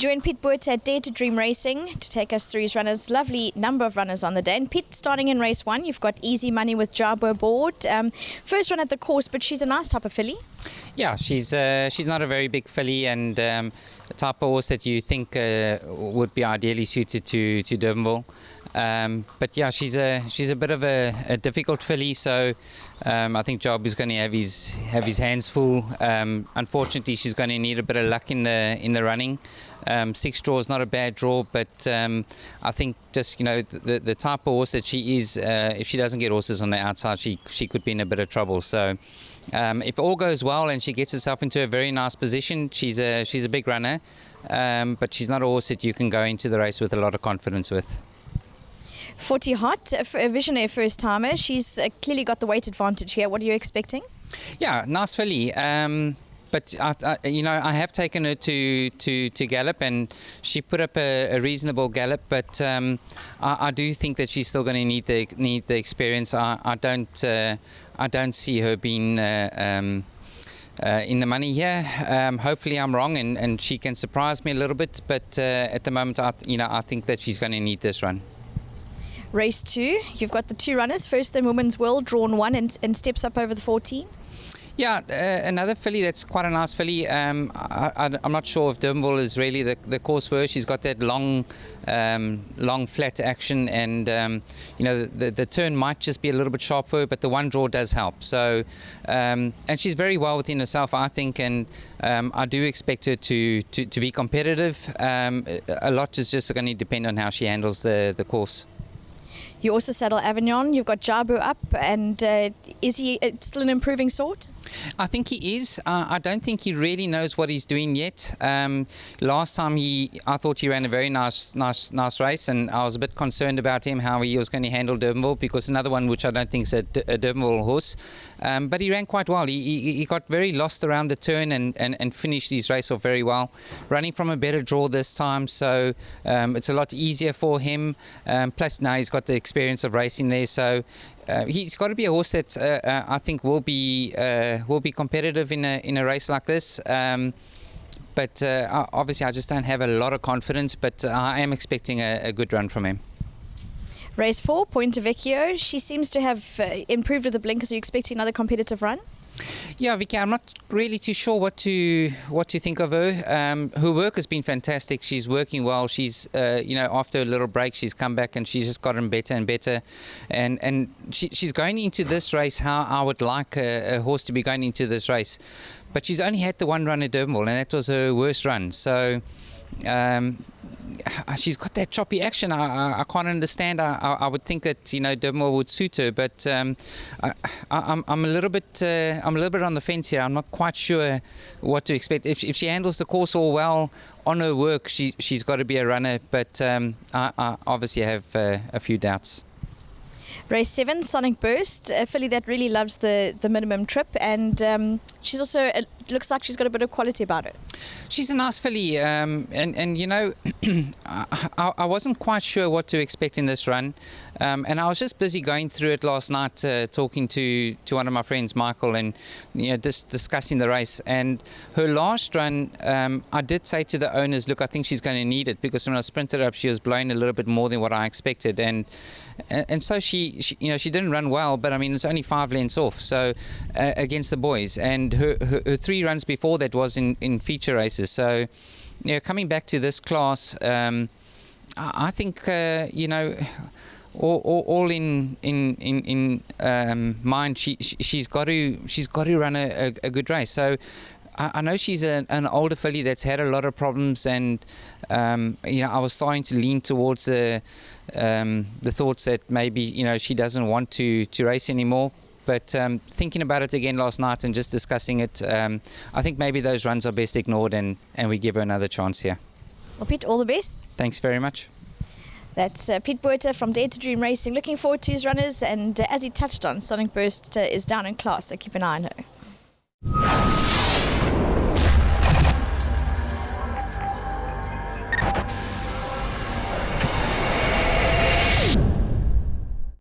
join Piet Botha at Dare to Dream Racing to take us through his runners. Lovely number of runners on the day. And Piet, starting in race 1, you've got Easy Money with Jabu aboard. First run at the course, but she's a nice type of filly. Yeah, she's not a very big filly, and the type of horse that you think would be ideally suited to Durbanville. But yeah, she's a bit of a difficult filly, so I think Job is going to have his hands full. Unfortunately, she's going to need a bit of luck in the running. 6 draw is not a bad draw, but I think just the type of horse that she is, if she doesn't get horses on the outside, she could be in a bit of trouble. So if all goes well and she gets herself into a very nice position, she's a big runner, but she's not a horse that you can go into the race with a lot of confidence with. 40 Hot, a visionary first timer. She's clearly got the weight advantage here. What are you expecting? Yeah, nice filly. But I have taken her to gallop, and she put up a reasonable gallop. But I do think that she's still going to need the experience. I don't see her being in the money here. Hopefully I'm wrong, and she can surprise me a little bit. But at the moment, I think that she's going to need this run. Race 2, you've got the 2 runners. First, the Women's World, drawn 1 and steps up over the 14. Yeah, another filly that's quite a nice filly. I'm not sure if Durbanville is really the course for her. She's got that long flat action, and the turn might just be a little bit sharp for her, but the one draw does help. So, and she's very well within herself, I think, and I do expect her to be competitive. A lot is just going to depend on how she handles the course. You also saddle Avignon. You've got Jabu Up, and is he still an improving sort? I think he is. I don't think he really knows what he's doing yet. Last time I thought he ran a very nice race, and I was a bit concerned about him, how he was going to handle Durbanville, because another one which I don't think is a Durbanville horse. But he ran quite well. He got very lost around the turn and finished his race off very well, running from a better draw this time. So it's a lot easier for him. Plus now he's got the experience of racing there, so he's got to be a horse that I think will be competitive in a race like this. But obviously I just don't have a lot of confidence, but I am expecting a good run from him. Race 4, Point Vecchio. She seems to have improved with the blinkers. Are you expecting another competitive run? Yeah, Vicky, I'm not really too sure what to think of her. Her work has been fantastic. She's working well. She's after a little break, she's come back and she's just gotten better and better. And she's going into this race how I would like a horse to be going into this race. But she's only had the one run at Durbanville, and that was her worst run. So she's got that choppy action. I can't understand. I would think that Durbanville would suit her, but I'm a little bit on the fence here. I'm not quite sure what to expect. If she handles the course all well on her work, she's got to be a runner. But I obviously have a few doubts. Race 7, Sonic Burst, a filly that really loves the minimum trip, and she's also, it looks like she's got a bit of quality about her. She's a nice filly, and I wasn't quite sure what to expect in this run, and I was just busy going through it last night, talking to one of my friends, Michael, and just discussing the race. And her last run, I did say to the owners, look, I think she's going to need it, because when I sprinted up, she was blowing a little bit more than what I expected, and so she didn't run well, but I mean it's only 5 lengths off, so against the boys, and her 3 runs before that was in feature races. So coming back to this class, I think all in mind, she's got to run a good race. So I know she's an older filly that's had a lot of problems, and I was starting to lean towards the thoughts that maybe she doesn't want to race anymore. But thinking about it again last night and just discussing it, I think maybe those runs are best ignored, and we give her another chance here. Well, Piet, all the best. Thanks very much. That's Piet Botha from Dare to Dream Racing. Looking forward to his runners, and as he touched on, Sonic Burst is down in class, so keep an eye on her.